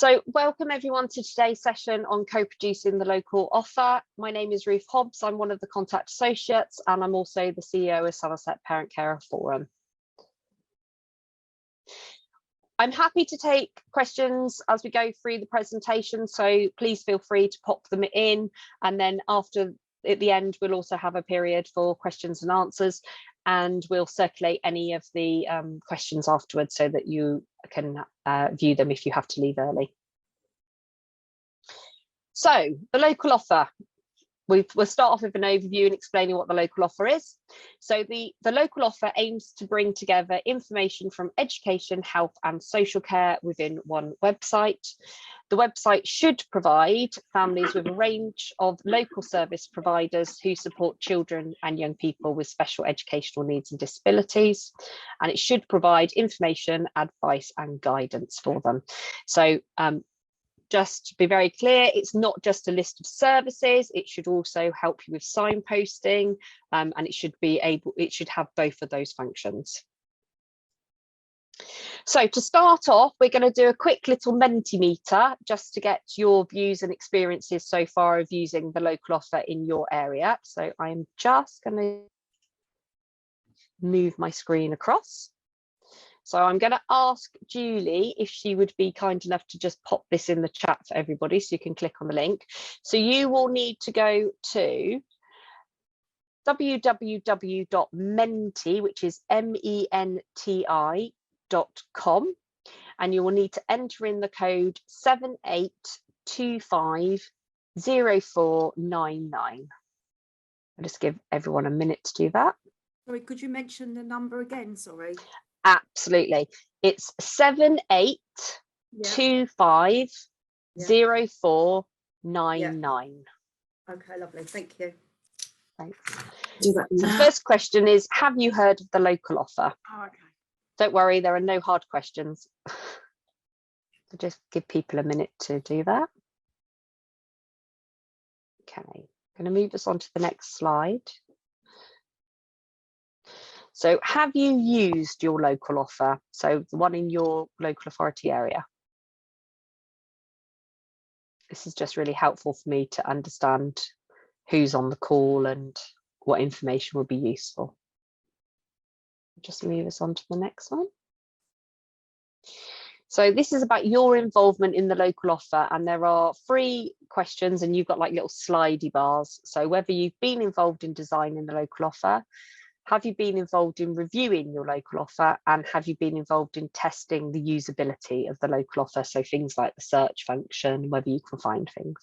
So welcome everyone to today's session on co-producing the local offer. My name is Ruth Hobbs. I'm one of the contact associates and I'm also the CEO of Somerset Parent Carer Forum. I'm happy to take questions as we go through the presentation, so please feel free to pop them in, and then at the end we'll also have a period for questions and answers, and we'll circulate any of the questions afterwards so that you can view them if you have to leave early. So the local offer. We'll start off with an overview and explaining what the local offer is. So the local offer aims to bring together information from education, health and social care within one website. The website should provide families with a range of local service providers who support children and young people with special educational needs and disabilities. And it should provide information, advice and guidance for them. So just to be very clear, it's not just a list of services, it should also help you with signposting, and it should have both of those functions. So to start off, we're going to do a quick little Mentimeter just to get your views and experiences so far of using the local offer in your area. So I'm just going to move my screen across. So I'm going to ask Julie if she would be kind enough to just pop this in the chat for everybody so you can click on the link. So you will need to go to www.menti, which is MENTI.com, and you will need to enter in the code 78250499. I'll just give everyone a minute to do that. Sorry, could you mention the number again? Sorry. Absolutely. It's 78250499. Okay, lovely. Thank you. Thanks. So the first question is, have you heard of the local offer? Oh, okay. Don't worry, there are no hard questions. So just give people a minute to do that. Okay, I'm going to move us on to the next slide. So have you used your local offer? So the one in your local authority area. This is just really helpful for me to understand who's on the call and what information will be useful. Just move us on to the next one. So this is about your involvement in the local offer, and there are 3 questions and you've got like little slidey bars. So whether you've been involved in designing the local offer, have you been involved in reviewing your local offer, and have you been involved in testing the usability of the local offer? So things like the search function, whether you can find things.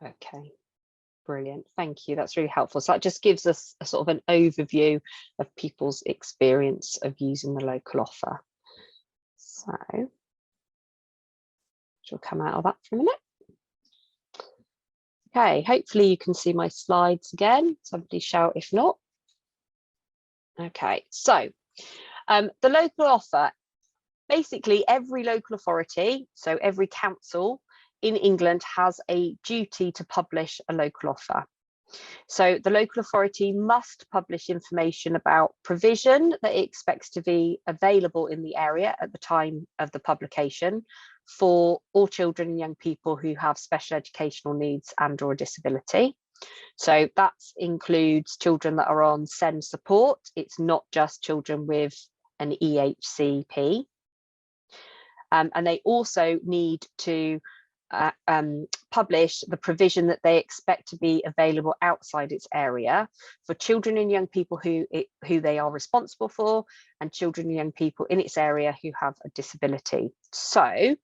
Okay, brilliant. Thank you. That's really helpful. So that just gives us a sort of an overview of people's experience of using the local offer. So she'll come out of that for a minute. Okay, hopefully you can see my slides again. Somebody shout if not. Okay, so the local offer, basically every local authority, so every council in England has a duty to publish a local offer. So the local authority must publish information about provision that it expects to be available in the area at the time of the publication for all children and young people who have special educational needs and or a disability. So that includes children that are on SEND support. It's not just children with an EHCP. And they also need to publish the provision that they expect to be available outside its area for children and young people who they are responsible for, and children and young people in its area who have a disability. So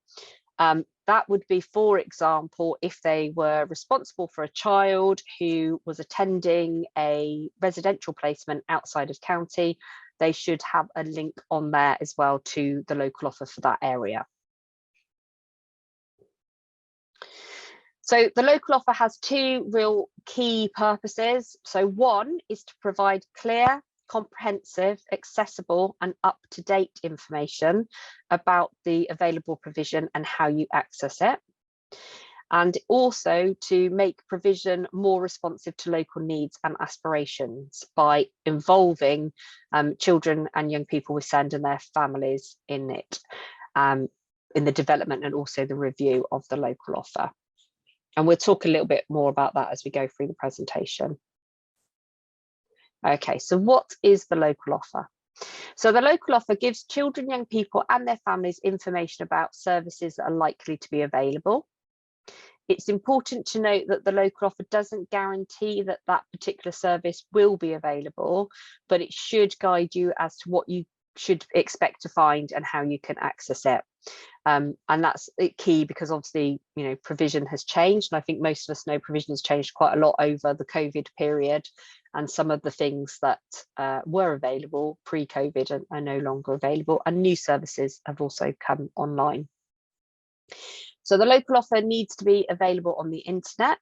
that would be, for example, if they were responsible for a child who was attending a residential placement outside of county, they should have a link on there as well to the local offer for that area. So the local offer has 2 real key purposes. So one is to provide clear, comprehensive, accessible and up-to-date information about the available provision and how you access it. and also to make provision more responsive to local needs and aspirations by involving children and young people with SEND and their families in it, in the development and also the review of the local offer. And we'll talk a little bit more about that as we go through the presentation. Okay, so what is the local offer? So the local offer gives children, young people and their families information about services that are likely to be available. It's important to note that the local offer doesn't guarantee that that particular service will be available, but it should guide you as to what you should expect to find and how you can access it. And that's key because obviously, you know, provision has changed. And I think most of us know provision has changed quite a lot over the COVID period. And some of the things that were available pre-COVID are no longer available. And new services have also come online. So the local offer needs to be available on the internet,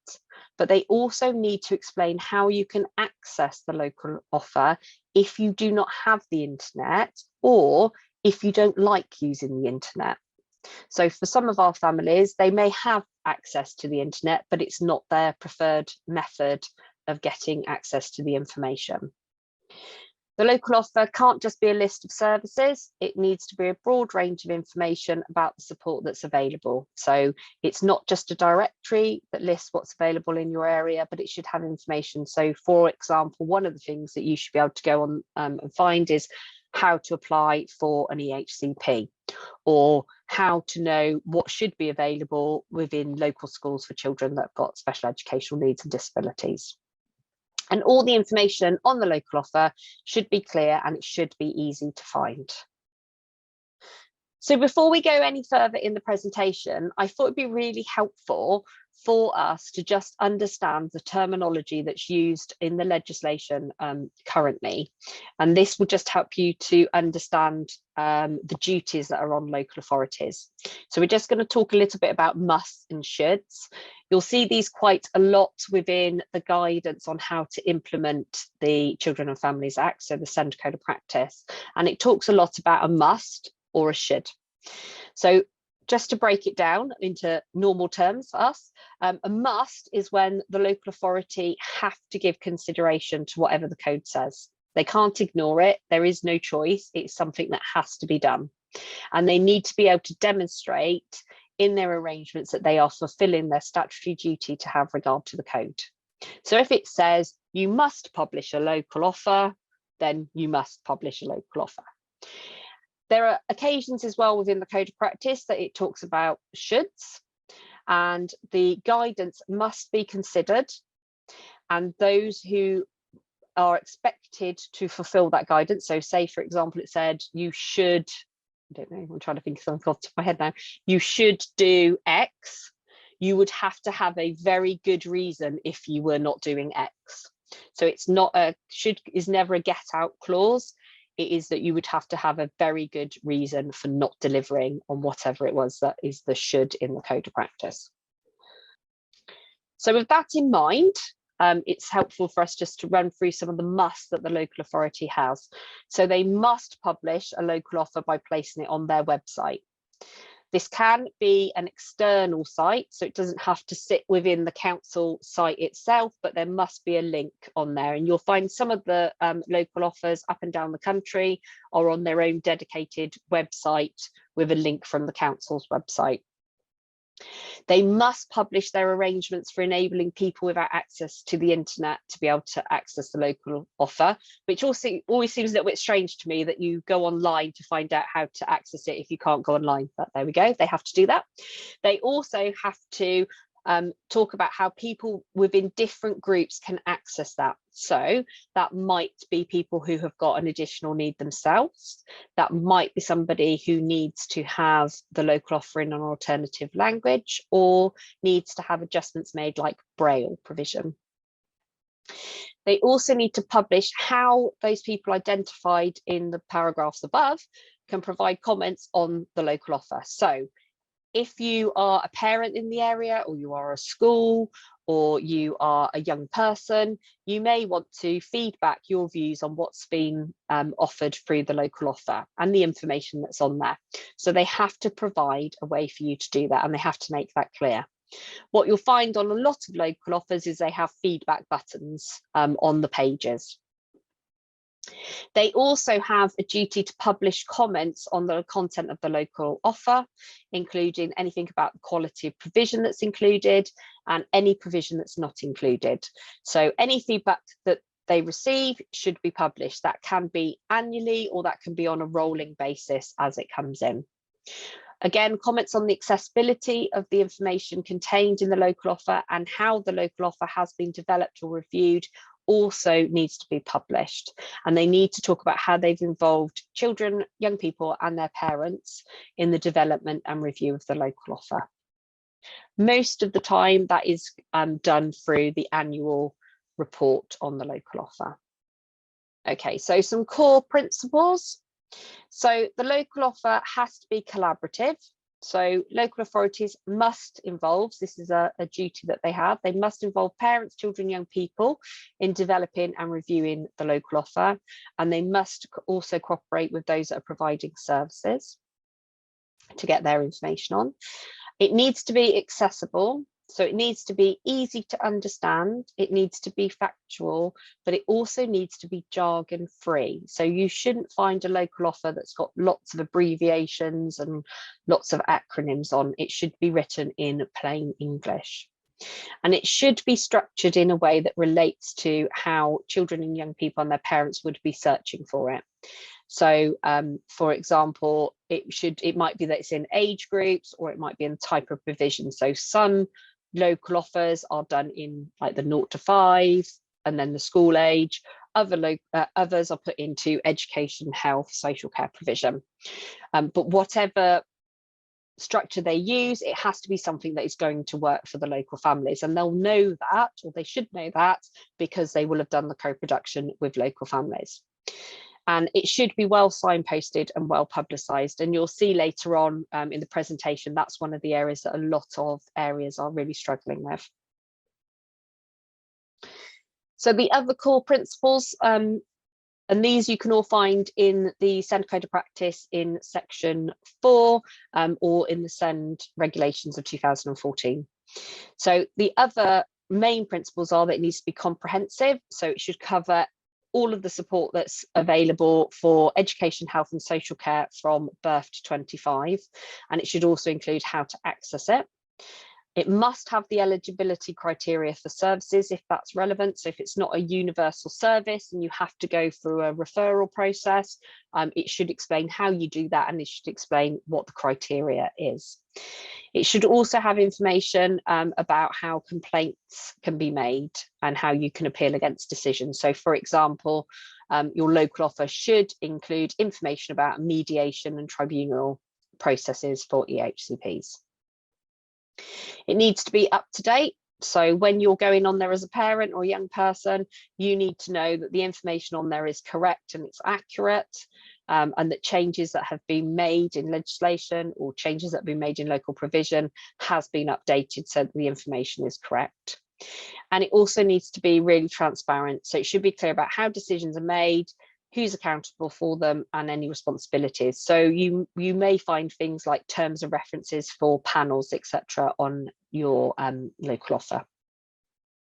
but they also need to explain how you can access the local offer if you do not have the internet or if you don't like using the internet. So for some of our families, they may have access to the internet, but it's not their preferred method of getting access to the information. The local offer can't just be a list of services, it needs to be a broad range of information about the support that's available. So it's not just a directory that lists what's available in your area, but it should have information. So for example, one of the things that you should be able to go on and find is how to apply for an EHCP, or how to know what should be available within local schools for children that have got special educational needs and disabilities. And all the information on the local offer should be clear and it should be easy to find. So before we go any further in the presentation, I thought it'd be really helpful for us to just understand the terminology that's used in the legislation currently. And this will just help you to understand the duties that are on local authorities. So we're just going to talk a little bit about musts and shoulds. You'll see these quite a lot within the guidance on how to implement the Children and Families Act, so the SEND Code of Practice. And it talks a lot about a must or a should. So just to break it down into normal terms for us, a must is when the local authority have to give consideration to whatever the code says. They can't ignore it. There is no choice. It's something that has to be done. And they need to be able to demonstrate in their arrangements that they are fulfilling their statutory duty to have regard to the code. So if it says you must publish a local offer, then you must publish a local offer. There are occasions as well within the Code of Practice that it talks about shoulds, and the guidance must be considered, and those who are expected to fulfill that guidance. So say, for example, it said you should, I don't know, I'm trying to think of something off the top of my head now, you should do X, you would have to have a very good reason if you were not doing X. So it's not a should is never a get out clause. It is that you would have to have a very good reason for not delivering on whatever it was that is the should in the Code of Practice. So with that in mind, it's helpful for us just to run through some of the musts that the local authority has. So they must publish a local offer by placing it on their website. This can be an external site, so it doesn't have to sit within the council site itself, but there must be a link on there. And you'll find some of the local offers up and down the country are on their own dedicated website with a link from the council's website. They must publish their arrangements for enabling people without access to the internet to be able to access the local offer, which also always seems a little bit strange to me that you go online to find out how to access it if you can't go online, but there we go, they have to do that. They also have to talk about how people within different groups can access that. So that might be people who have got an additional need themselves. That might be somebody who needs to have the local offer in an alternative language or needs to have adjustments made like Braille provision. They also need to publish how those people identified in the paragraphs above can provide comments on the local offer. So if you are a parent in the area, or you are a school, or you are a young person, you may want to feedback your views on what's been offered through the local offer and the information that's on there. So they have to provide a way for you to do that, and they have to make that clear. What you'll find on a lot of local offers is they have feedback buttons on the pages. They also have a duty to publish comments on the content of the local offer, including anything about the quality of provision that's included and any provision that's not included. So any feedback that they receive should be published. That can be annually or that can be on a rolling basis as it comes in. Again, comments on the accessibility of the information contained in the local offer and how the local offer has been developed or reviewed also needs to be published, and they need to talk about how they've involved children, young people and their parents in the development and review of the local offer. Most of the time that is done through the annual report on the local offer. Okay, so some core principles. So the local offer has to be collaborative. So local authorities must involve, this is a duty that they have, they must involve parents, children, young people in developing and reviewing the local offer, and they must also cooperate with those that are providing services to get their information on. It needs to be accessible, so it needs to be easy to understand, it needs to be factual, but it also needs to be jargon free. So you shouldn't find a local offer that's got lots of abbreviations and lots of acronyms on. It should be written in plain English. And it should be structured in a way that relates to how children and young people and their parents would be searching for it. So for example, it might be that it's in age groups, or it might be in type of provision. So some local offers are done in like the 0 to 5 and then the school age. Others are put into education, health, social care provision. But whatever structure they use, it has to be something that is going to work for the local families, and they'll know that, or they should know that, because they will have done the co-production with local families. And it should be well signposted and well publicised. And you'll see later on in the presentation, that's one of the areas that a lot of areas are really struggling with. So the other core principles, and these you can all find in the SEND Code of Practice in section 4 or in the SEND regulations of 2014. So the other main principles are that it needs to be comprehensive. So it should cover all of the support that's available for education, health and social care from birth to 25. And it should also include how to access it. It must have the eligibility criteria for services if that's relevant. So if it's not a universal service and you have to go through a referral process, it should explain how you do that, and it should explain what the criteria is. It should also have information about how complaints can be made and how you can appeal against decisions. So for example, your local offer should include information about mediation and tribunal processes for EHCPs. It needs to be up to date. So when you're going on there as a parent or a young person, you need to know that the information on there is correct and it's accurate, and that changes that have been made in legislation or changes that have been made in local provision has been updated so that the information is correct. And it also needs to be really transparent. So it should be clear about how decisions are made, who's accountable for them, and any responsibilities. So you may find things like terms of references for panels, etc., on your local offer.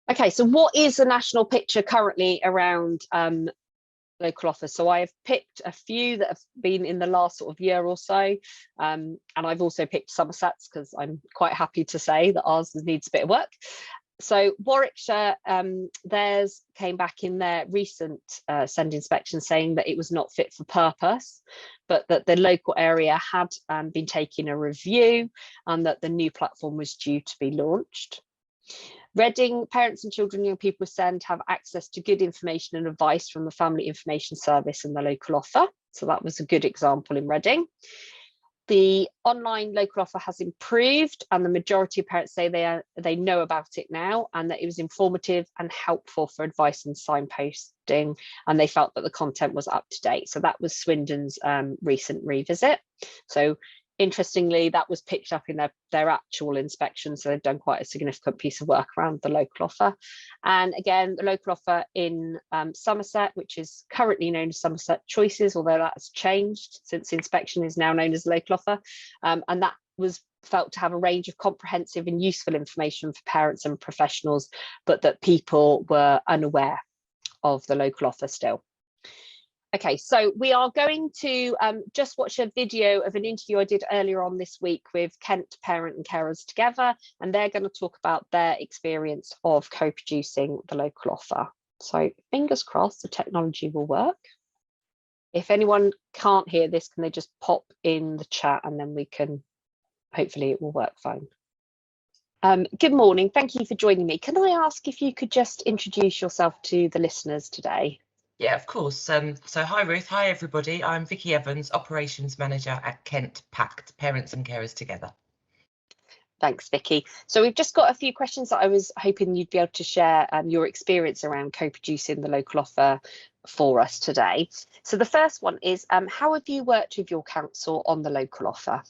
Okay, so what is the national picture currently around local offers? So I have picked a few that have been in the last sort of year or so, and I've also picked Somerset's because I'm quite happy to say that ours needs a bit of work. So Warwickshire, theirs came back in their recent SEND inspection saying that it was not fit for purpose, but that the local area had been taking a review and that the new platform was due to be launched. Reading, parents and children and young people with SEND have access to good information and advice from the Family Information Service and the local offer. So that was a good example in Reading. The online local offer has improved, and the majority of parents say they know about it now, and that it was informative and helpful for advice and signposting, and they felt that the content was up to date. So that was Swindon's recent revisit. So interestingly, that was picked up in their actual inspection, so they've done quite a significant piece of work around the local offer. And again, the local offer in Somerset, which is currently known as Somerset Choices, although that has changed since the inspection, is now known as local offer, and that was felt to have a range of comprehensive and useful information for parents and professionals, but that people were unaware of the local offer still. Okay, so we are going to just watch a video of an interview I did earlier on this week with Kent Parent and Carers Together, and they're going to talk about their experience of co-producing the local offer. So fingers crossed the technology will work. If anyone can't hear this, can they just pop in the chat and then we can, hopefully it will work fine. Good morning, thank you for joining me. Can I ask if you could just introduce yourself to the listeners today? Yeah, of course. So hi Ruth, hi everybody. I'm Vicky Evans, Operations Manager at Kent Pact, Parents and Carers Together. Thanks, Vicky. So we've just got a few questions that I was hoping you'd be able to share your experience around co-producing the local offer for us today. So the first one is, how have you worked with your council on the local offer?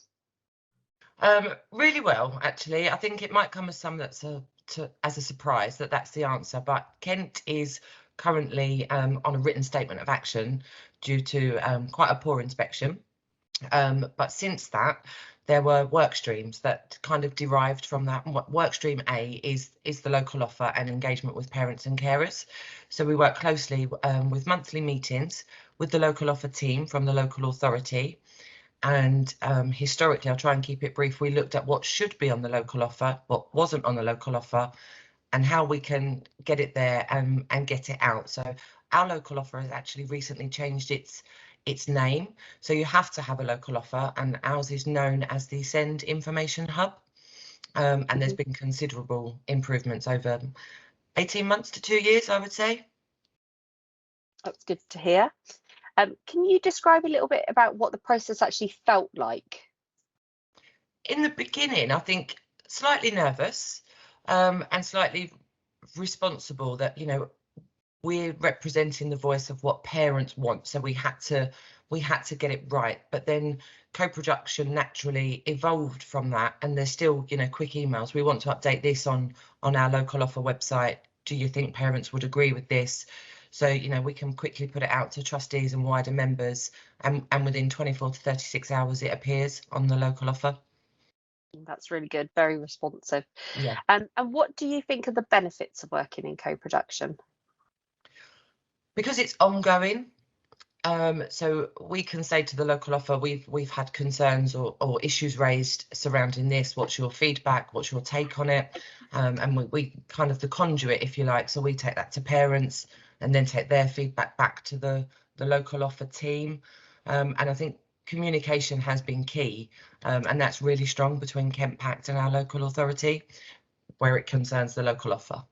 Really well, actually. I think it might come as some as a surprise that's the answer, but Kent is currently on a written statement of action due to quite a poor inspection. But since that, there were work streams that kind of derived from that. Work stream A is the local offer and engagement with parents and carers. So we work closely with monthly meetings with the local offer team from the local authority. And historically, I'll try and keep it brief, we looked at what should be on the local offer, what wasn't on the local offer, and how we can get it there and get it out. So our local offer has actually recently changed its name. So you have to have a local offer, and ours is known as the Send Information Hub. And there's been considerable improvements over 18 months to 2 years, I would say. That's good to hear. Can you describe a little bit about what the process actually felt like? In the beginning, I think slightly nervous and slightly responsible that, you know, we're representing the voice of what parents want, so we had to get it right. But then co-production naturally evolved from that, and there's still, you know, quick emails. We want to update this on our local offer website. Do you think parents would agree with this? So, you know, we can quickly put it out to trustees and wider members, and within 24 to 36 hours it appears on the local offer. That's really good, very responsive. Yeah. And what do you think are the benefits of working in co-production? Because it's ongoing, so we can say to the local offer, we've had concerns or issues raised surrounding this. What's your feedback? What's your take on it? And we kind of the conduit, if you like. So we take that to parents and then take their feedback back to the local offer team. And I think communication has been key, and that's really strong between Kent Pact and our local authority where it concerns the local offer.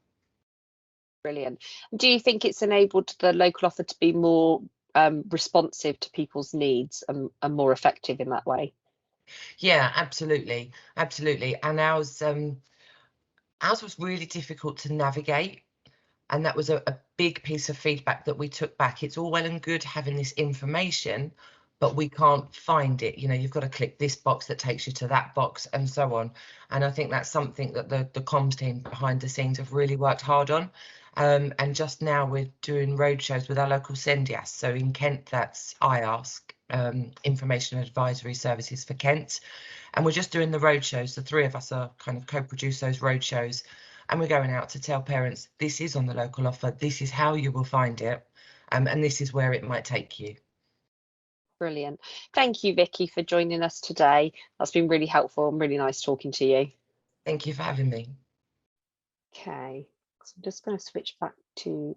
Brilliant. Do you think it's enabled the local offer to be more responsive to people's needs and more effective in that way? Yeah, absolutely, and ours was really difficult to navigate, and that was a big piece of feedback that we took back. It's all well and good having this information, but we can't find it. You know, you've got to click this box that takes you to that box and so on. And I think that's something that the comms team behind the scenes have really worked hard on. And just now we're doing roadshows with our local SENDIAS. So in Kent, that's IASK, Information Advisory Services for Kent. And we're just doing the roadshows. The three of us are kind of co-produce those roadshows. And we're going out to tell parents, this is on the local offer, this is how you will find it, and this is where it might take you. Brilliant. Thank you, Vicky, for joining us today. That's been really helpful and really nice talking to you. Thank you for having me. Okay, so I'm just going to switch back to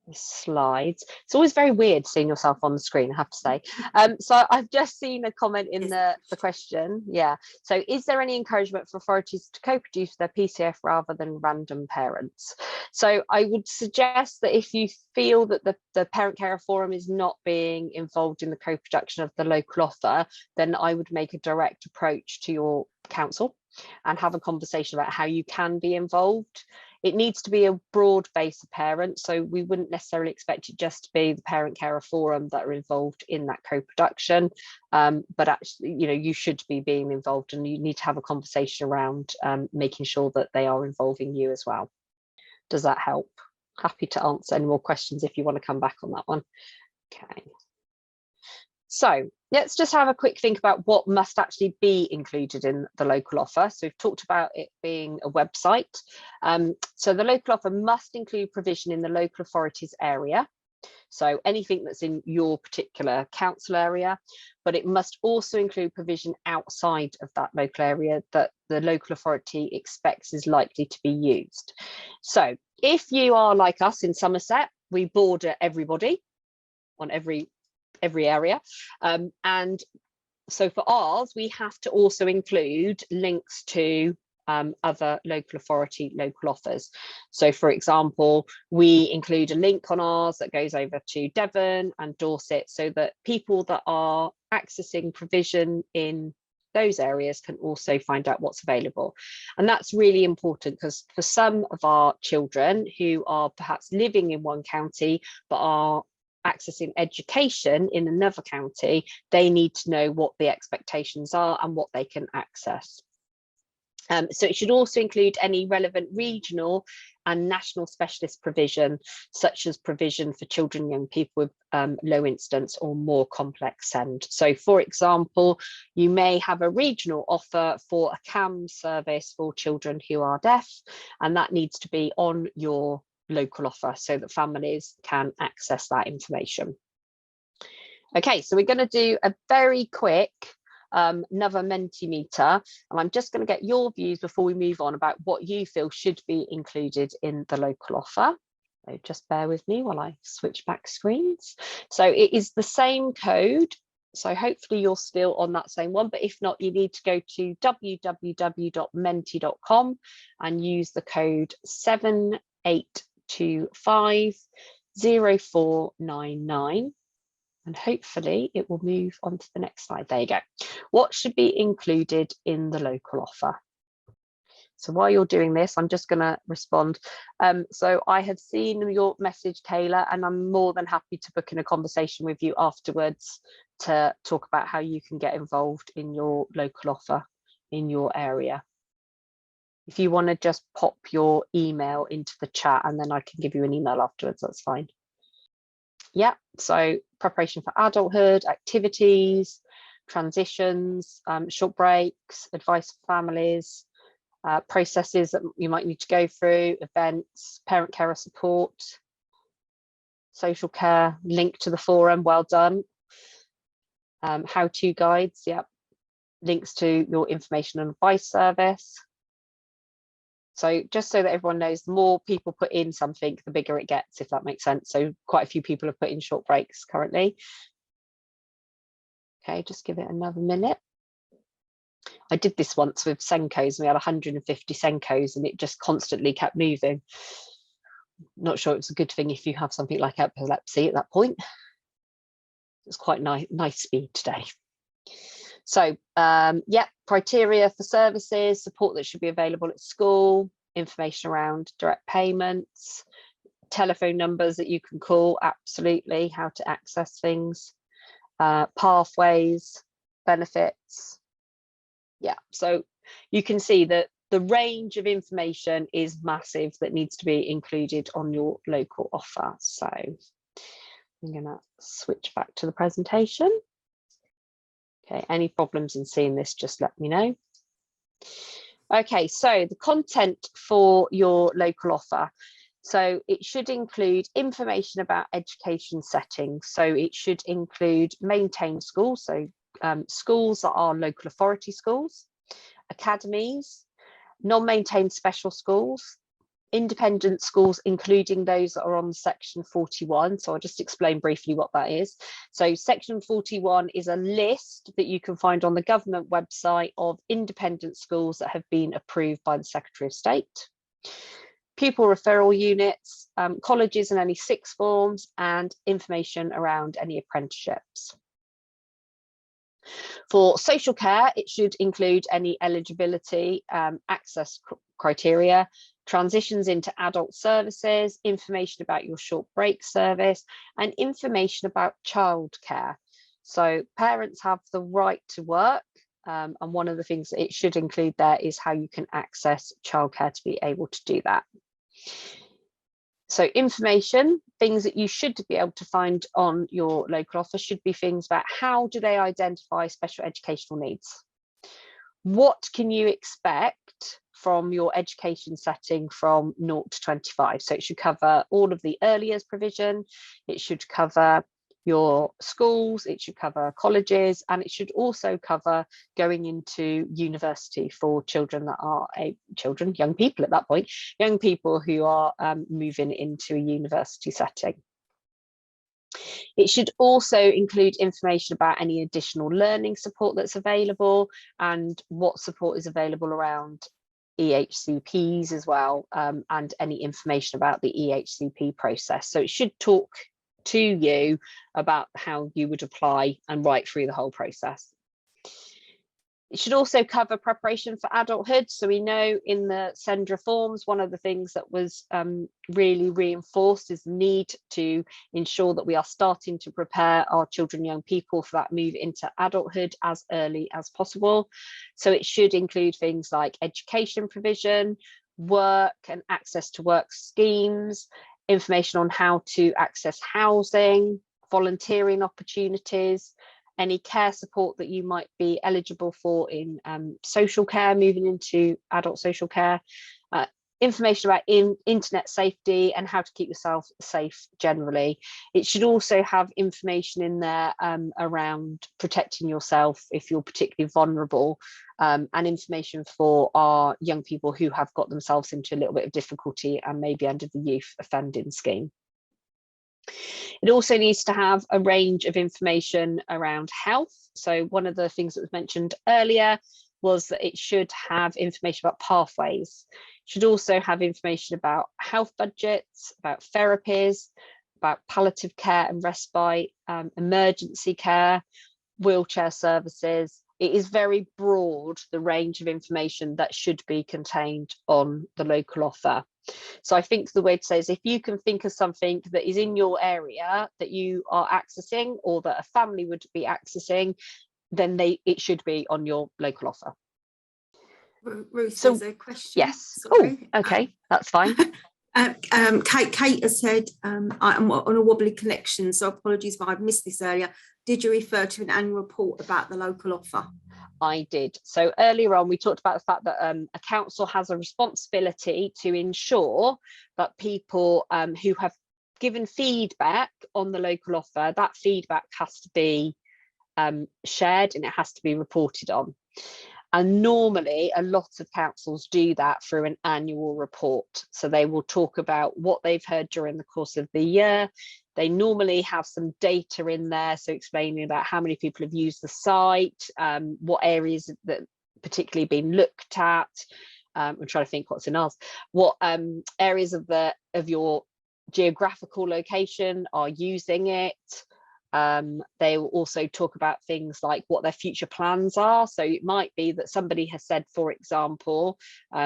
the slides. It's always very weird seeing yourself on the screen, I have to say. So I've just seen a comment in the question. Yeah. So is there any encouragement for authorities to co-produce their PCF rather than random parents? So I would suggest that if you feel that the Parent Carer Forum is not being involved in the co-production of the local offer, then I would make a direct approach to your council and have a conversation about how you can be involved. It needs to be a broad base of parents, so we wouldn't necessarily expect it just to be the Parent Carer Forum that are involved in that co-production, but actually, you know, you should be being involved, and you need to have a conversation around making sure that they are involving you as well. Does that help? Happy to answer any more questions if you want to come back on that one. Okay. So let's just have a quick think about what must actually be included in the local offer. So we've talked about it being a website. So the local offer must include provision in the local authority's area. So anything that's in your particular council area, but it must also include provision outside of that local area that the local authority expects is likely to be used. So if you are like us in Somerset, we border everybody on every area. And so for ours, we have to also include links to other local authority local offers. So for example, we include a link on ours that goes over to Devon and Dorset so that people that are accessing provision in those areas can also find out what's available. And that's really important because for some of our children who are perhaps living in one county but are accessing education in another county, they need to know what the expectations are and what they can access. So it should also include any relevant regional and national specialist provision, such as provision for children and young people with low incidence or more complex SEND. So for example, you may have a regional offer for a CAM service for children who are deaf, and that needs to be on your local offer so that families can access that information. Okay, so we're going to do a very quick another Mentimeter, and I'm just going to get your views before we move on about what you feel should be included in the local offer. So just bear with me while I switch back screens. So it is the same code, so hopefully you're still on that same one, but if not, you need to go to www.menti.com and use the code 78250499. And hopefully it will move on to the next slide. There you go. What should be included in the local offer? So while you're doing this, I'm just going to respond. So I have seen your message, Kayla, and I'm more than happy to book in a conversation with you afterwards to talk about how you can get involved in your local offer in your area. If you want to just pop your email into the chat and then I can give you an email afterwards, that's fine. Yeah, so preparation for adulthood, activities, transitions, short breaks, advice for families, processes that you might need to go through, events, parent carer support, social care, link to the forum, well done. How-to guides, yeah, links to your information and advice service. So just so that everyone knows, the more people put in something, the bigger it gets, if that makes sense. So quite a few people have put in short breaks currently. Okay, just give it another minute. I did this once with Senkos, and we had 150 Senkos and it just constantly kept moving. Not sure it was a good thing if you have something like epilepsy at that point. It's quite nice speed today. So yeah, criteria for services, support that should be available at school, information around direct payments, telephone numbers that you can call, absolutely, how to access things, pathways, benefits. Yeah, so you can see that the range of information is massive that needs to be included on your local offer. So I'm going to switch back to the presentation. Okay, any problems in seeing this, just let me know. Okay, so the content for your local offer. So it should include information about education settings. So it should include maintained schools, so schools that are local authority schools, academies, non-maintained special schools, independent schools, including those that are on section 41. So I'll just explain briefly what that is. So section 41 is a list that you can find on the government website of independent schools that have been approved by the Secretary of State. Pupil referral units, colleges and any sixth forms, and information around any apprenticeships. For social care, it should include any eligibility, access criteria, transitions into adult services, information about your short break service, and information about childcare. So parents have the right to work, and one of the things that it should include there is how you can access childcare to be able to do that. So information, things that you should be able to find on your local offer should be things about how do they identify special educational needs? What can you expect from your education setting from 0 to 25? So it should cover all of the early years provision, it should cover your schools, it should cover colleges, and it should also cover going into university for children that are young people at that point, young people who are moving into a university setting. It should also include information about any additional learning support that's available and what support is available around EHCPs as well, and any information about the EHCP process. So it should talk to you about how you would apply and right through the whole process. It should also cover preparation for adulthood. So we know in the SEND reforms, one of the things that was really reinforced is the need to ensure that we are starting to prepare our children, young people for that move into adulthood as early as possible. So it should include things like education provision, work and access to work schemes, information on how to access housing, volunteering opportunities, any care support that you might be eligible for in social care, moving into adult social care, information about internet safety and how to keep yourself safe generally. It should also have information in there around protecting yourself if you're particularly vulnerable, and information for our young people who have got themselves into a little bit of difficulty and maybe under the youth offending scheme. It also needs to have a range of information around health. So one of the things that was mentioned earlier was that it should have information about pathways. It should also have information about health budgets, about therapies, about palliative care and respite, emergency care, wheelchair services. It is very broad, the range of information that should be contained on the local offer. So I think the way to say is if you can think of something that is in your area that you are accessing or that a family would be accessing, then it should be on your local offer. Ruth, So, there's a question. yes. Sorry. Oh, okay, that's fine. Kate has said, I'm on a wobbly connection, so apologies if I've missed this earlier. Did you refer to an annual report about the local offer? I did. So earlier on, we talked about the fact that a council has a responsibility to ensure that people who have given feedback on the local offer, that feedback has to be shared and it has to be reported on. And normally a lot of councils do that through an annual report. So they will talk about what they've heard during the course of the year. They normally have some data in there, so explaining about how many people have used the site, what areas that particularly been looked at. I'm trying to think what's in ours. What areas of your geographical location are using it. They will also talk about things like what their future plans are. So it might be that somebody has said, for example,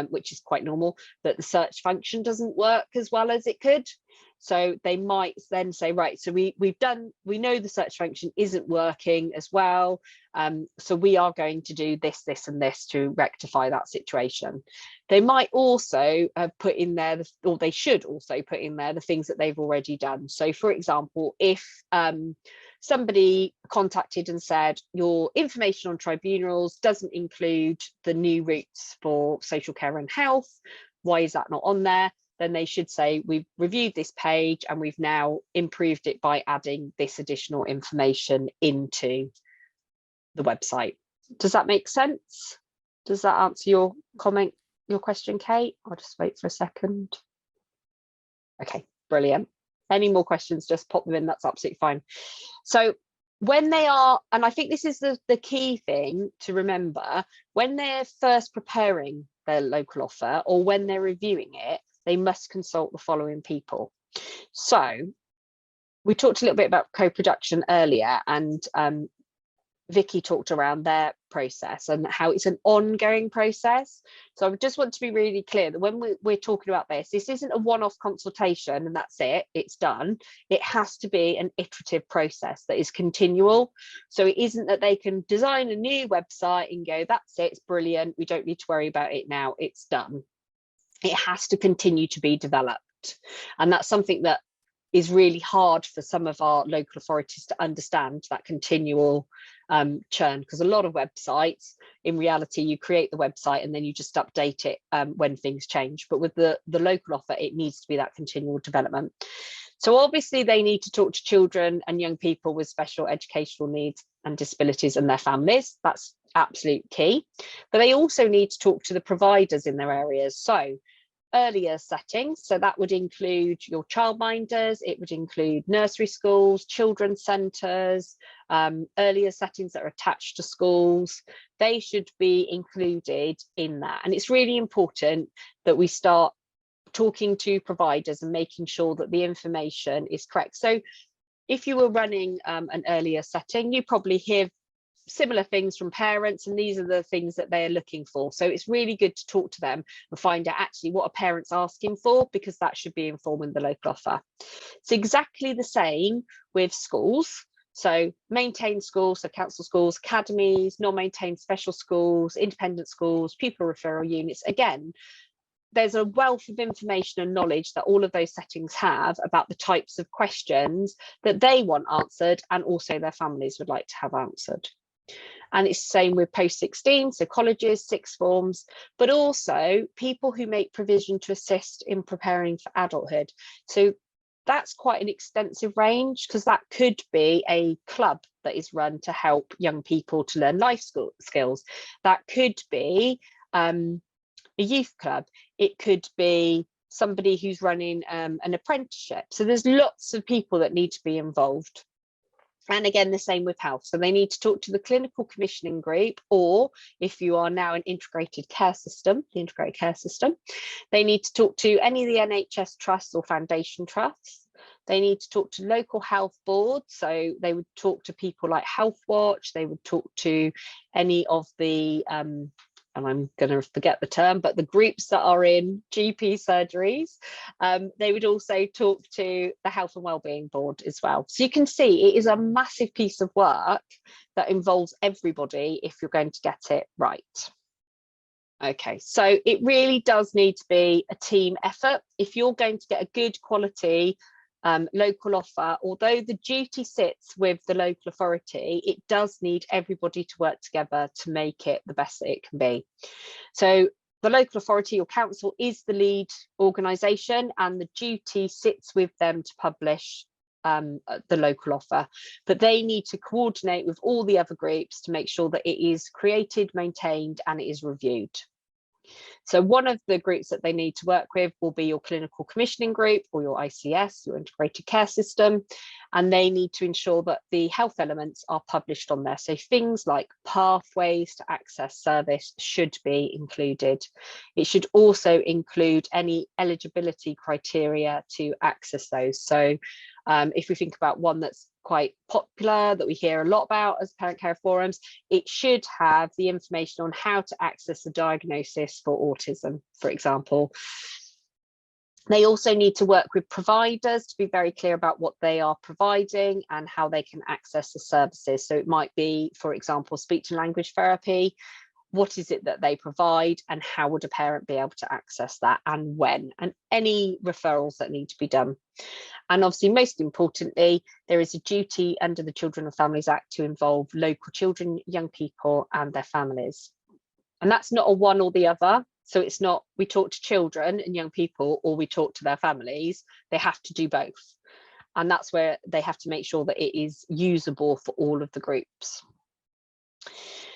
which is quite normal, that the search function doesn't work as well as it could. So they might then say, right, so we know the search function isn't working as well. So we are going to do this, this and this to rectify that situation. They might also put in there, or they should also put in there the things that they've already done. So for example, if somebody contacted and said your information on tribunals doesn't include the new routes for social care and health, why is that not on there? Then they should say, we've reviewed this page and we've now improved it by adding this additional information into the website. Does that make sense? Does that answer your comment, your question, Kate? I'll just wait for a second. Okay, brilliant. Any more questions, just pop them in, that's absolutely fine. So when they are, and I think this is the key thing to remember, when they're first preparing their local offer or when they're reviewing it, they must consult the following people. So we talked a little bit about co-production earlier, and Vicky talked around their process and how it's an ongoing process. So I just want to be really clear that when we're talking about this isn't a one-off consultation and that's it, it's done. It has to be an iterative process that is continual. So it isn't that they can design a new website and go, that's it, it's brilliant, we don't need to worry about it now, it's done. It has to continue to be developed. out. And that's something that is really hard for some of our local authorities to understand, that continual churn, because a lot of websites, in reality, you create the website and then you just update it when things change. But with the local offer, it needs to be that continual development. So obviously they need to talk to children and young people with special educational needs and disabilities and their families. That's absolute key. But they also need to talk to the providers in their areas. So earlier settings, so that would include your childminders, it would include nursery schools, children's centres, earlier settings that are attached to schools. They should be included in that. And it's really important that we start talking to providers and making sure that the information is correct. So if you were running an earlier setting, you probably hear similar things from parents, and these are the things that they are looking for. So it's really good to talk to them and find out actually what are parents asking for, because that should be informing the local offer. It's exactly the same with schools. So maintained schools, so council schools, academies, non-maintained special schools, independent schools, pupil referral units. Again, there's a wealth of information and knowledge that all of those settings have about the types of questions that they want answered and also their families would like to have answered. And it's the same with post-16, so colleges, sixth forms, but also people who make provision to assist in preparing for adulthood. So that's quite an extensive range, because that could be a club that is run to help young people to learn life skills. That could be a youth club. It could be somebody who's running an apprenticeship. So there's lots of people that need to be involved. And again, the same with health. So they need to talk to the clinical commissioning group, or if you are now an integrated care system, the integrated care system, they need to talk to any of the NHS trusts or foundation trusts. They need to talk to local health boards. So they would talk to people like Health Watch. They would talk to any of the and I'm going to forget the term, but the groups that are in GP surgeries. They would also talk to the Health and Wellbeing Board as well. So you can see it is a massive piece of work that involves everybody if you're going to get it right. Okay, so it really does need to be a team effort. If you're going to get a good quality local offer, although the duty sits with the local authority, it does need everybody to work together to make it the best that it can be. So the local authority or council is the lead organisation, and the duty sits with them to publish the local offer, but they need to coordinate with all the other groups to make sure that it is created, maintained, and it is reviewed. So one of the groups that they need to work with will be your clinical commissioning group, or your ICS, your integrated care system, and they need to ensure that the health elements are published on there. So things like pathways to access service should be included. It should also include any eligibility criteria to access those. So if we think about one that's quite popular that we hear a lot about as parent care forums, it should have the information on how to access a diagnosis for autism, for example. They also need to work with providers to be very clear about what they are providing and how they can access the services. So it might be, for example, speech and language therapy. What is it that they provide, and how would a parent be able to access that, and when, and any referrals that need to be done. And obviously, most importantly, there is a duty under the Children and Families Act to involve local children, young people and their families. And that's not a one or the other. So it's not we talk to children and young people or we talk to their families. They have to do both. And that's where they have to make sure that it is usable for all of the groups.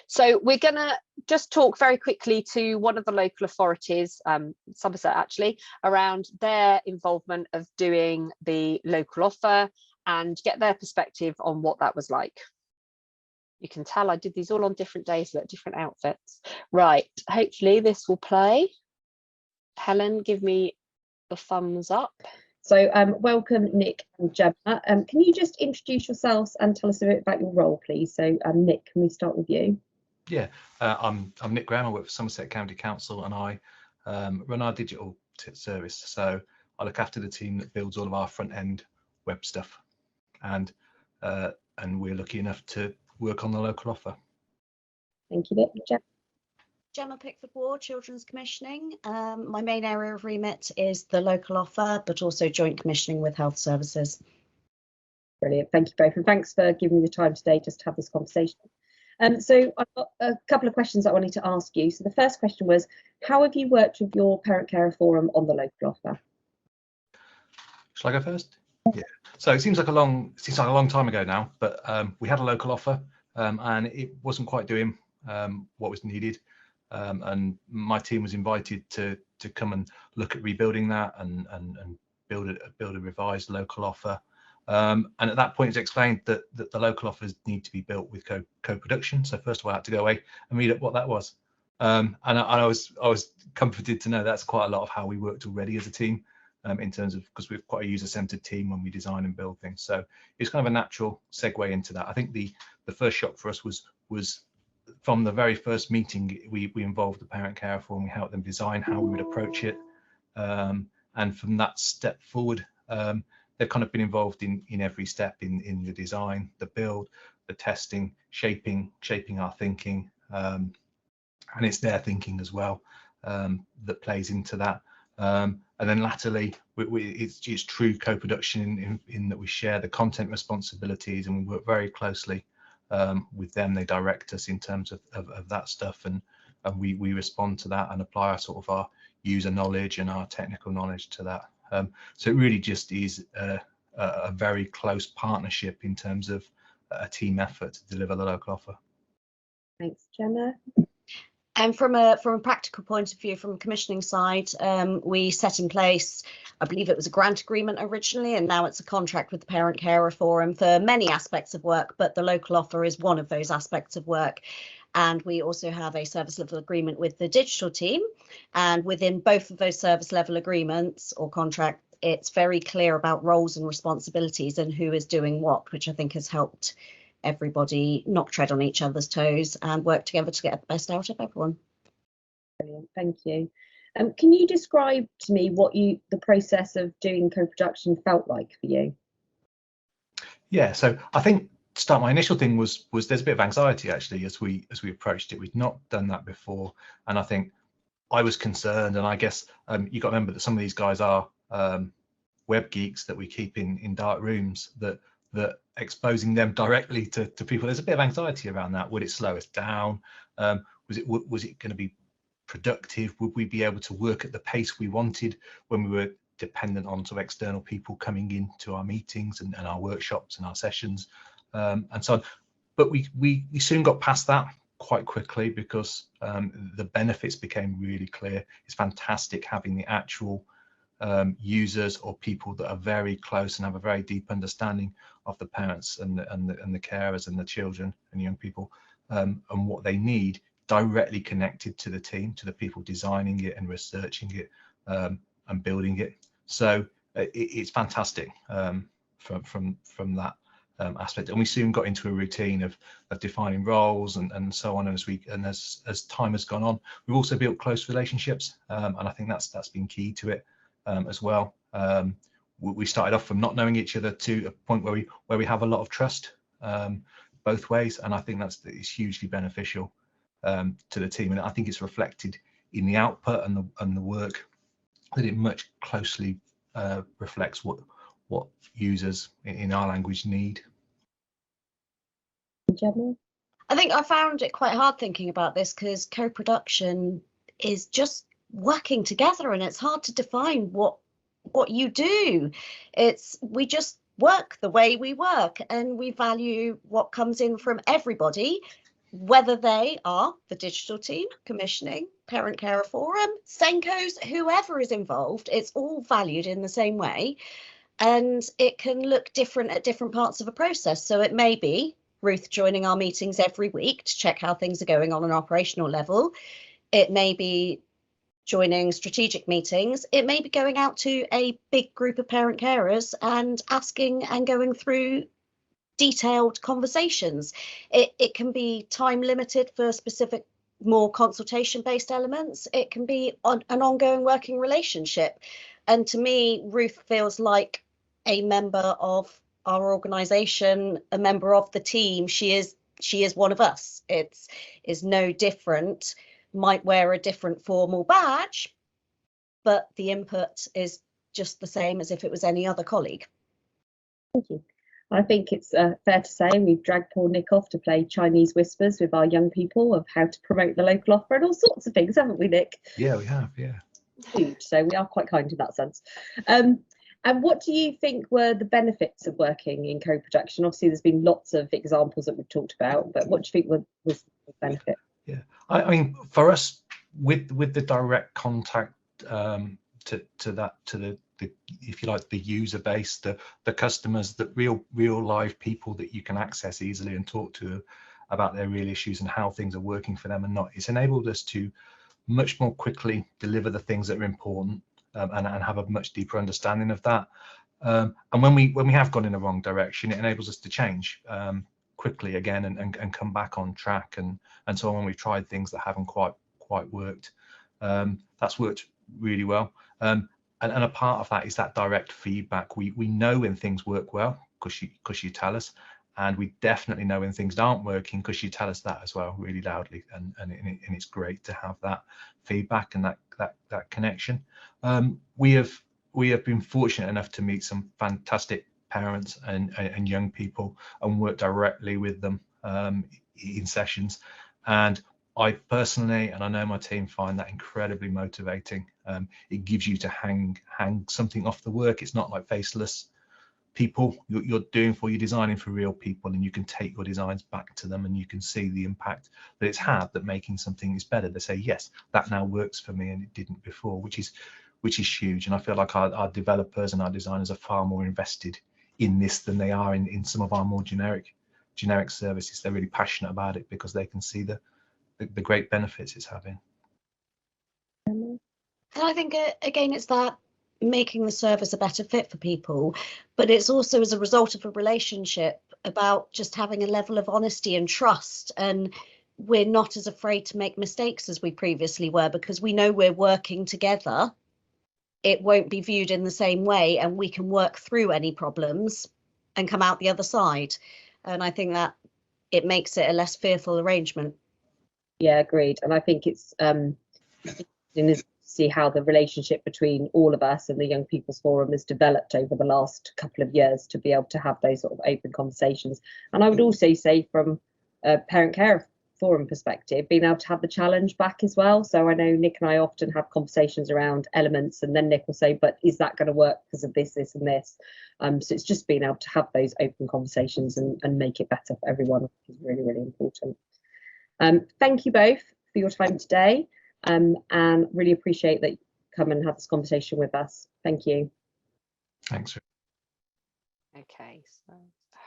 So we're going to just talk very quickly to one of the local authorities, Somerset actually, around their involvement of doing the local offer and get their perspective on what that was like. You can tell I did these all on different days, but different outfits. Right, hopefully this will play. Helen, give me the thumbs up. So welcome, Nick and Gemma. Can you just introduce yourselves and tell us a bit about your role, please? So Nick, can we start with you? Yeah, I'm Nick Graham. I work for Somerset County Council, and I run our digital service. So I look after the team that builds all of our front end web stuff, and we're lucky enough to work on the local offer. Thank you, Nick. Jeff? Gemma Pickford Ward, Children's Commissioning. My main area of remit is the local offer, but also joint commissioning with health services. Brilliant, thank you both, and thanks for giving me the time today just to have this conversation. So I've got a couple of questions I wanted to ask you. So the first question was, how have you worked with your Parent Carer Forum on the local offer? Shall I go first? Yeah. So it seems like a long time ago now, but we had a local offer and it wasn't quite doing what was needed. And my team was invited to come and look at rebuilding that and build a revised local offer. And at that point, it's explained that the local offers need to be built with co-production. So first of all, I had to go away and read up what that was. And I was comforted to know that's quite a lot of how we worked already as a team, in terms of, because we're quite a user-centered team when we design and build things. So it's kind of a natural segue into that. I think the first shock for us was from the very first meeting, we involved the Parent Carer Forum, we helped them design how we would approach it. And from that step forward, they've kind of been involved in every step in the design, the build, the testing, shaping our thinking, and it's their thinking as well that plays into that. And then latterly, it's true co-production in that we share the content responsibilities and we work very closely with them. They direct us in terms of that stuff, and we respond to that and apply our user knowledge and our technical knowledge to that. So it really just is a very close partnership in terms of a team effort to deliver the local offer. Thanks, Gemma. And from a practical point of view, from a commissioning side, we set in place, I believe it was a grant agreement originally, and now it's a contract with the Parent Carer Forum for many aspects of work, but the local offer is one of those aspects of work. And we also have a service level agreement with the digital team. And within both of those service level agreements or contract, it's very clear about roles and responsibilities and who is doing what, which I think has helped everybody not tread on each other's toes and work together to get the best out of everyone. Brilliant, thank you. Can you describe to me what the process of doing co-production felt like for you? Yeah, so I think to start, my initial thing was there's a bit of anxiety actually as we approached it. We'd not done that before, and I think I was concerned, and I guess you got to remember that some of these guys are web geeks that we keep in dark rooms, that exposing them directly to people, there's a bit of anxiety around that. Would it slow us down? Was it going to be productive? Would we be able to work at the pace we wanted when we were dependent on sort of external people coming into our meetings and our workshops and our sessions, and so on? But we soon got past that quite quickly, because the benefits became really clear. It's fantastic having the actual users or people that are very close and have a very deep understanding of the parents and the carers and the children and young people, and what they need, directly connected to the team, to the people designing it and researching it and building it. So it's fantastic from that aspect, and we soon got into a routine of defining roles and so on. And as time has gone on, we've also built close relationships, and I think that's been key to it as well. We started off from not knowing each other to a point where we have a lot of trust both ways, and I think that's hugely beneficial to the team, and I think it's reflected in the output and the work, that it much closely reflects what users in our language need. I think I found it quite hard thinking about this, because co-production is just working together, and it's hard to define what you do. We just work the way we work, and we value what comes in from everybody, whether they are the digital team, commissioning, Parent Carer Forum, Senkos, whoever is involved. It's all valued in the same way, and it can look different at different parts of a process. So it may be Ruth joining our meetings every week to check how things are going on an operational level. It may be joining strategic meetings. It may be going out to a big group of parent carers and asking and going through detailed conversations. It can be time limited for specific, more consultation based elements. It can be an ongoing working relationship. And to me, Ruth feels like a member of our organisation, a member of the team. She is one of us. It's no different. might wear a different formal badge, but the input is just the same as if it was any other colleague. Thank you. I think it's fair to say we've dragged poor Nick off to play Chinese whispers with our young people of how to promote the local offer and all sorts of things, haven't we, Nick? Yeah, we have, yeah. Huge. So we are quite kind in that sense. And what do you think were the benefits of working in co-production? Obviously, there's been lots of examples that we've talked about, but what do you think was the benefit? Yeah, I mean, for us, with the direct contact to the if you like, the user base, the customers, the real live people that you can access easily and talk to about their real issues and how things are working for them and not, it's enabled us to much more quickly deliver the things that are important, and have a much deeper understanding of that. And when we have gone in the wrong direction, it enables us to change quickly again and come back on track. And so when we've tried things that haven't quite worked, that's worked really well. And a part of that is that direct feedback. We know when things work well because you tell us, and we definitely know when things aren't working because you tell us that as well, really loudly. And it's great to have that feedback and that connection. We have been fortunate enough to meet some fantastic parents and young people and work directly with them in sessions. And I personally, and I know my team, find that incredibly motivating. It gives you to hang something off the work. It's not like faceless people you're designing for real people, and you can take your designs back to them and you can see the impact that it's had, that making something is better. They say, yes, that now works for me and it didn't before, which is huge. And I feel like our developers and our designers are far more invested in this than they are in some of our more generic services. They're really passionate about it because they can see the great benefits it's having. And I think again, it's that making the service a better fit for people, but it's also as a result of a relationship about just having a level of honesty and trust, and we're not as afraid to make mistakes as we previously were because we know we're working together. It won't be viewed in the same way, and we can work through any problems and come out the other side. And I think that it makes it a less fearful arrangement. Yeah, agreed. And I think it's interesting to see how the relationship between all of us and the Young People's Forum has developed over the last couple of years to be able to have those sort of open conversations. And I would also say from a parent care forum perspective, being able to have the challenge back as well. So I know Nick and I often have conversations around elements, and then Nick will say, but is that going to work because of this, this and this? So it's just being able to have those open conversations and make it better for everyone is really, really important. Thank you both for your time today, and really appreciate that you come and have this conversation with us. Thank you. Thanks. Okay, so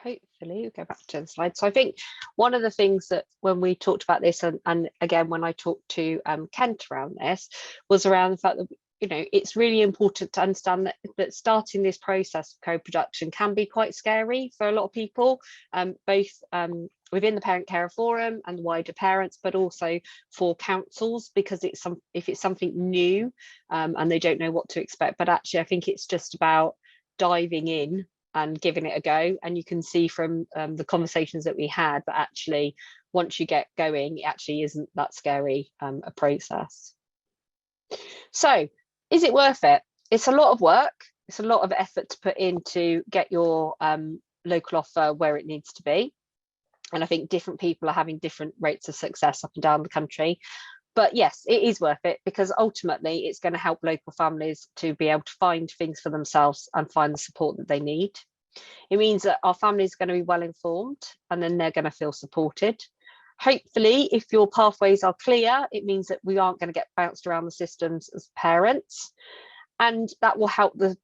hopefully we'll go back to the slide. So I think one of the things that when we talked about this, and again when I talked to Kent around this, was around the fact that, you know, it's really important to understand that starting this process of co-production can be quite scary for a lot of people, both within the Parent Carer Forum and wider parents, but also for councils, because if it's something new and they don't know what to expect. But actually, I think it's just about diving in and giving it a go. And you can see from the conversations that we had that actually, once you get going, it actually isn't that scary a process. So, is it worth it? It's a lot of work. It's a lot of effort to put in to get your local offer where it needs to be. And I think different people are having different rates of success up and down the country. But yes, it is worth it, because ultimately it's going to help local families to be able to find things for themselves and find the support that they need. It means that our families are going to be well informed, and then they're going to feel supported. Hopefully, if your pathways are clear, it means that we aren't going to get bounced around the systems as parents, and that will help the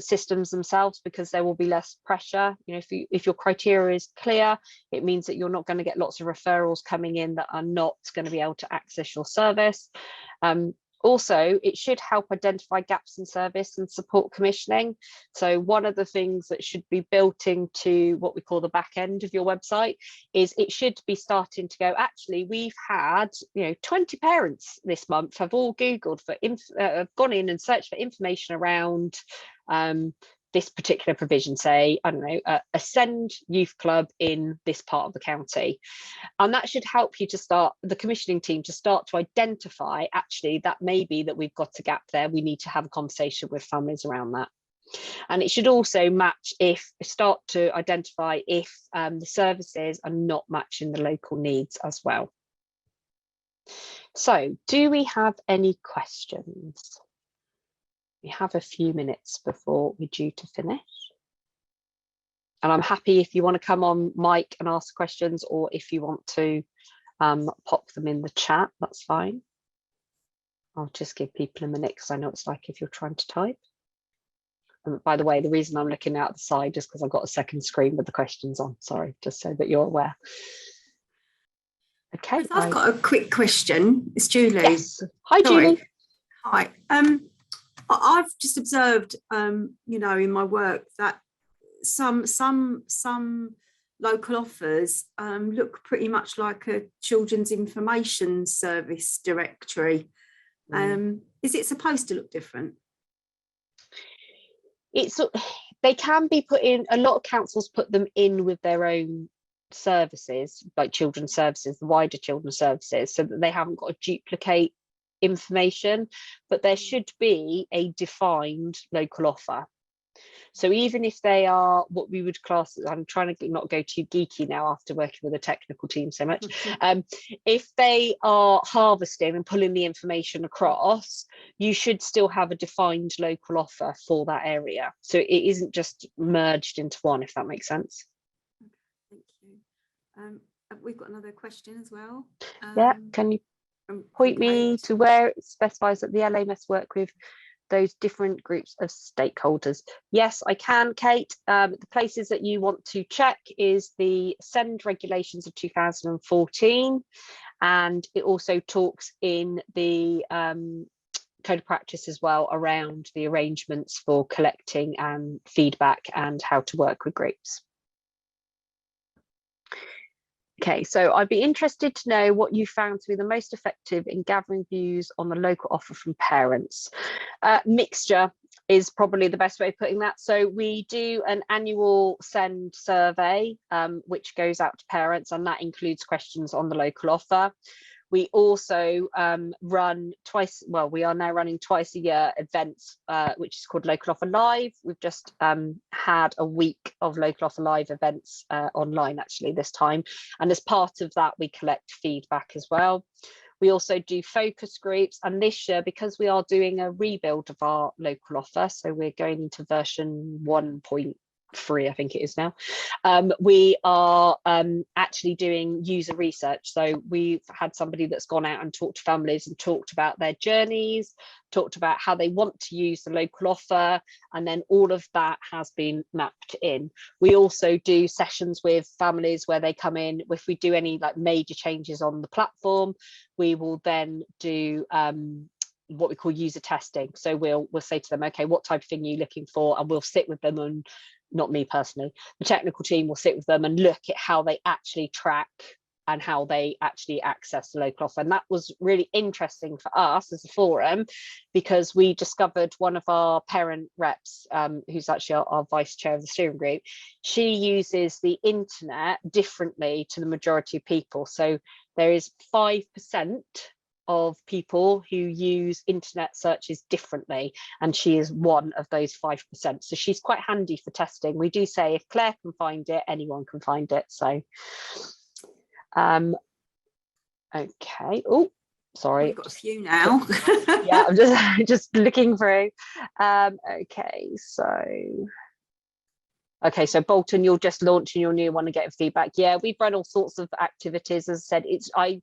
systems themselves, because there will be less pressure. You know, if your criteria is clear, it means that you're not going to get lots of referrals coming in that are not going to be able to access your service. Also, it should help identify gaps in service and support commissioning. So one of the things that should be built into what we call the back end of your website is it should be starting to go, actually, we've had, 20 parents this month have all Googled for, gone in and searched for information around this particular provision, say, I don't know, a Send youth club in this part of the county. And that should help you to start, the commissioning team to start to identify, actually, that maybe that we've got a gap there. We need to have a conversation with families around that. And it should also start to identify if the services are not matching the local needs as well. So, do we have any questions? We have a few minutes before we're due to finish. And I'm happy if you want to come on mic and ask questions, or if you want to pop them in the chat, that's fine. I'll just give people a minute because I know it's like if you're trying to type. And by the way, the reason I'm looking out the side is because I've got a second screen with the questions on. Sorry, just so that you're aware. Okay. I've got a quick question. It's Julie. Yes. Hi, Julie. Hi. I've just observed, you know, in my work that some local offers look pretty much like a children's information service directory. Is it supposed to look different? They can be put in, a lot of councils put them in with their own services, like children's services, the wider children's services, so that they haven't got to duplicate information, but there should be a defined local offer. So even if they are what we would class, I'm trying to not go too geeky now after working with a technical team so much, if they are harvesting and pulling the information across, you should still have a defined local offer for that area. So it isn't just merged into one, if that makes sense. Thank you. We've got another question as well. Yeah, can you point me to where it specifies that the LA must work with those different groups of stakeholders? Yes, I can, Kate. The places that you want to check is the Send regulations of 2014, and it also talks in the code of practice as well around the arrangements for collecting and feedback and how to work with groups. Okay, so I'd be interested to know what you found to be the most effective in gathering views on the local offer from parents. Mixture is probably the best way of putting that. So we do an annual Send survey, which goes out to parents, and that includes questions on the local offer. We also run twice, well, we are now running twice a year events, which is called Local Offer Live. We've just had a week of Local Offer Live events online actually this time. And as part of that, we collect feedback as well. We also do focus groups, and this year, because we are doing a rebuild of our local offer, so we're going into version 1.3, I think it is now, we are actually doing user research. So we've had somebody that's gone out and talked to families and talked about their journeys, talked about how they want to use the local offer, and then all of that has been mapped in. We also do sessions with families where they come in. If we do any like major changes on the platform, we will then do what we call user testing. So we'll say to them, okay, what type of thing are you looking for? And we'll sit with them, and not me personally, the technical team will sit with them and look at how they actually track and how they actually access the local offer. And that was really interesting for us as a forum, because we discovered one of our parent reps, who's actually our vice chair of the steering group, she uses the internet differently to the majority of people. So there is 5% of people who use internet searches differently, and she is one of those 5%. So she's quite handy for testing. We do say if Claire can find it, anyone can find it. So okay, oh sorry, we've got a few now. yeah, I'm just looking through. Okay, so Bolton, you're just launching your new one and getting feedback. Yeah, we've run all sorts of activities. As I said, I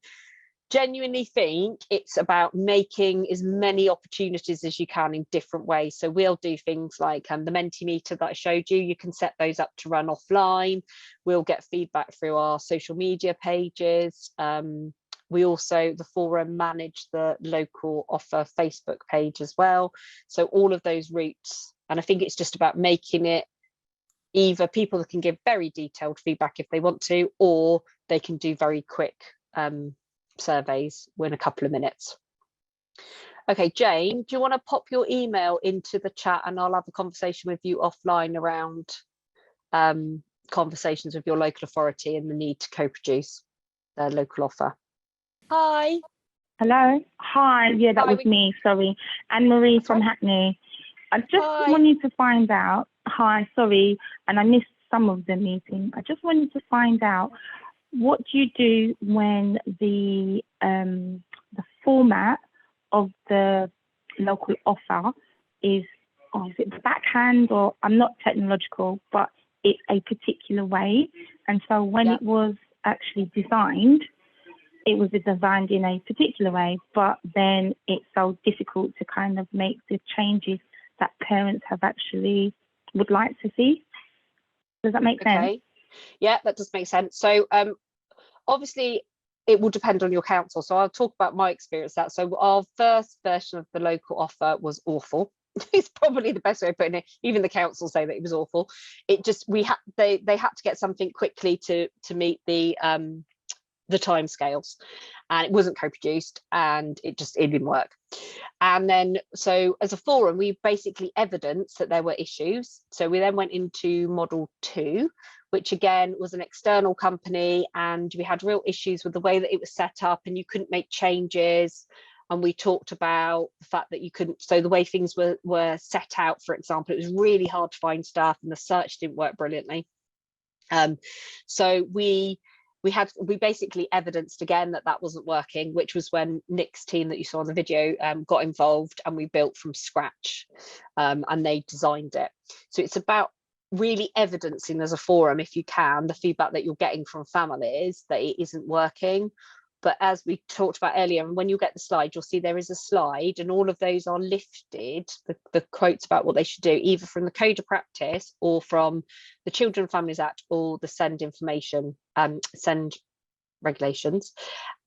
genuinely think it's about making as many opportunities as you can in different ways. So we'll do things like the Mentimeter that I showed you. You can set those up to run offline. We'll get feedback through our social media pages. We also, the forum, manage the local offer Facebook page as well. So all of those routes, and I think it's just about making it either people that can give very detailed feedback if they want to, or they can do very quick surveys in a couple of minutes. Okay, Jane, do you want to pop your email into the chat and I'll have a conversation with you offline around conversations with your local authority and the need to co-produce their local offer. Hi. Hello. Hi. Yeah, that was me. Sorry. Anne-Marie from Hackney. I just wanted to find out. Hi. Sorry. And I missed some of the meeting. I just wanted to find out, what do you do when the format of the local offer is it the backhand, or I'm not technological, but it's a particular way. And so when it was actually designed, it was designed in a particular way, but then it's so difficult to kind of make the changes that parents have actually would like to see. Does that make sense? Yeah, that does make sense. So obviously it will depend on your council. So I'll talk about my experience. So our first version of the local offer was awful. It's probably the best way of putting it. Even the council say that it was awful. It just, they had to get something quickly to meet the timescales, and it wasn't co-produced, and it didn't work. And then, so as a forum, we basically evidenced that there were issues. So we then went into model 2, which again was an external company, and we had real issues with the way that it was set up, and you couldn't make changes. And we talked about the fact that you couldn't, so the way things were set out, for example, it was really hard to find stuff, and the search didn't work brilliantly. So we basically evidenced again that wasn't working, which was when Nick's team that you saw in the video got involved, and we built from scratch, and they designed it. So it's about really evidencing as a forum, if you can, the feedback that you're getting from families that it isn't working. But as we talked about earlier, and when you get the slide, you'll see there is a slide, and all of those are lifted, the quotes about what they should do, either from the Code of Practice or from the Children and Families Act or the Send regulations.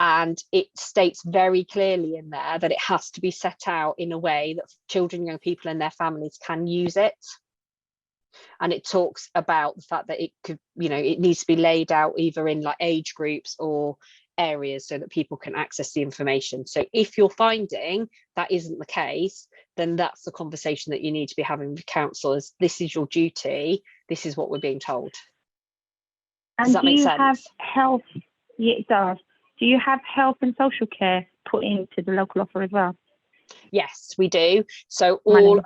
And it states very clearly in there that it has to be set out in a way that children, young people and their families can use it. And it talks about the fact that it could, it needs to be laid out either in like age groups or areas so that people can access the information. So if you're finding that isn't the case, then that's the conversation that you need to be having with councillors. This is your duty. This is what we're being told. Does that make sense? And do you have health? Yeah, it does. Do you have health and social care put into the local offer as well? Yes, we do. So all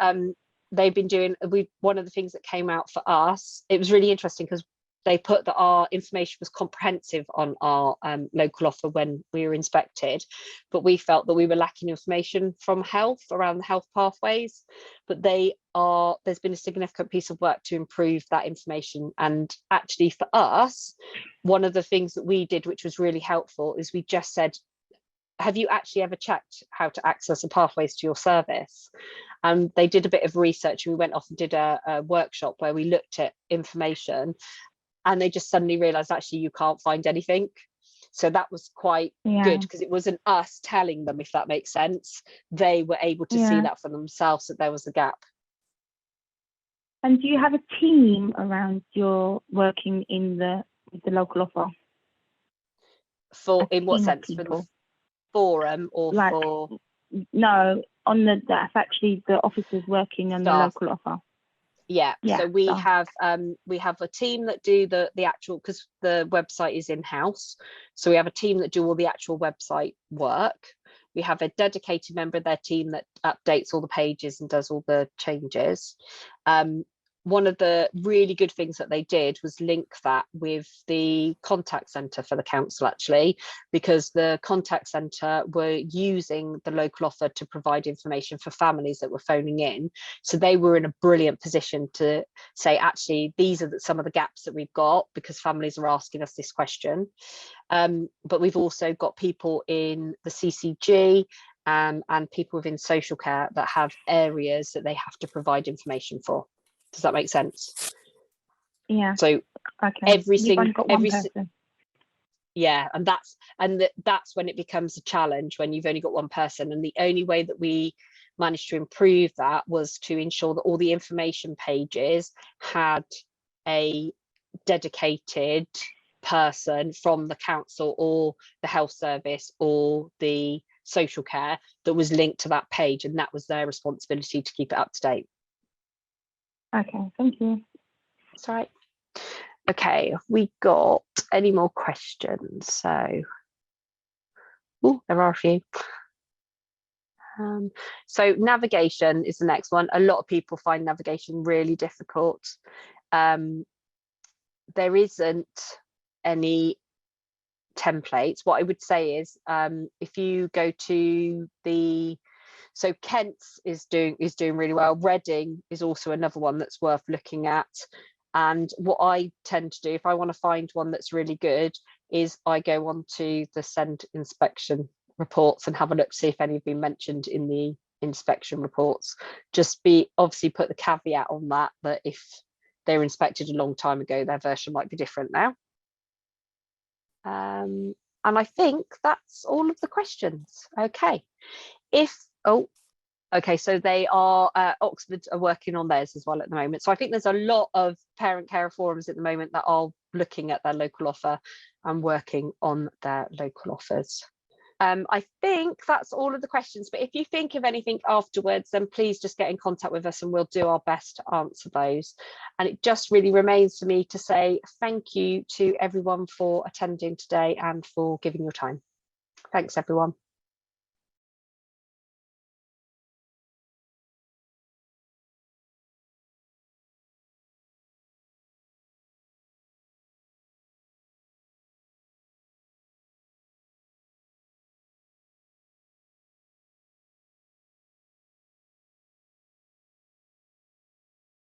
they've been doing, one of the things that came out for us, it was really interesting because they put that our information was comprehensive on our local offer when we were inspected, but we felt that we were lacking information from health around the health pathways. But there's been a significant piece of work to improve that information. And actually for us, one of the things that we did, which was really helpful, is we just said, have you actually ever checked how to access the pathways to your service? And they did a bit of research, and we went off and did a workshop where we looked at information, and they just suddenly realized actually you can't find anything. So that was quite good, because it wasn't us telling them, if that makes sense. They were able to see that for themselves, that there was a gap. And do you have a team around your working in the local offer? In what sense? For the forum or like, for? No, that's actually the officers working on the local offer. Yeah, so we have a team that do the actual, because the website is in-house, so we have a team that do all the actual website work. We have a dedicated member of their team that updates all the pages and does all the changes. One of the really good things that they did was link that with the contact centre for the council, actually, because the contact centre were using the local offer to provide information for families that were phoning in. So they were in a brilliant position to say, actually, these are some of the gaps that we've got, because families are asking us this question. But we've also got people in the CCG and people within social care that have areas that they have to provide information for. Does that make sense? Yeah. So yeah, and that's when it becomes a challenge, when you've only got one person. And the only way that we managed to improve that was to ensure that all the information pages had a dedicated person from the council or the health service or the social care that was linked to that page, and that was their responsibility to keep it up to date. Okay, thank you. That's right. Okay, have we got any more questions? So, oh, there are a few. So navigation is the next one. A lot of people find navigation really difficult. There isn't any templates. What I would say is, if you go to so Kent's is doing really well. Reading is also another one that's worth looking at. And what I tend to do, if I want to find one that's really good, is I go on to the Send inspection reports and have a look to see if any have been mentioned in the inspection reports. Just obviously put the caveat on that if they were inspected a long time ago, their version might be different now. And I think that's all of the questions. Okay. Okay, so they are, Oxford are working on theirs as well at the moment. So I think there's a lot of parent care forums at the moment that are looking at their local offer and working on their local offers. I think that's all of the questions, but if you think of anything afterwards, then please just get in contact with us and we'll do our best to answer those. And it just really remains for me to say thank you to everyone for attending today and for giving your time. Thanks, everyone.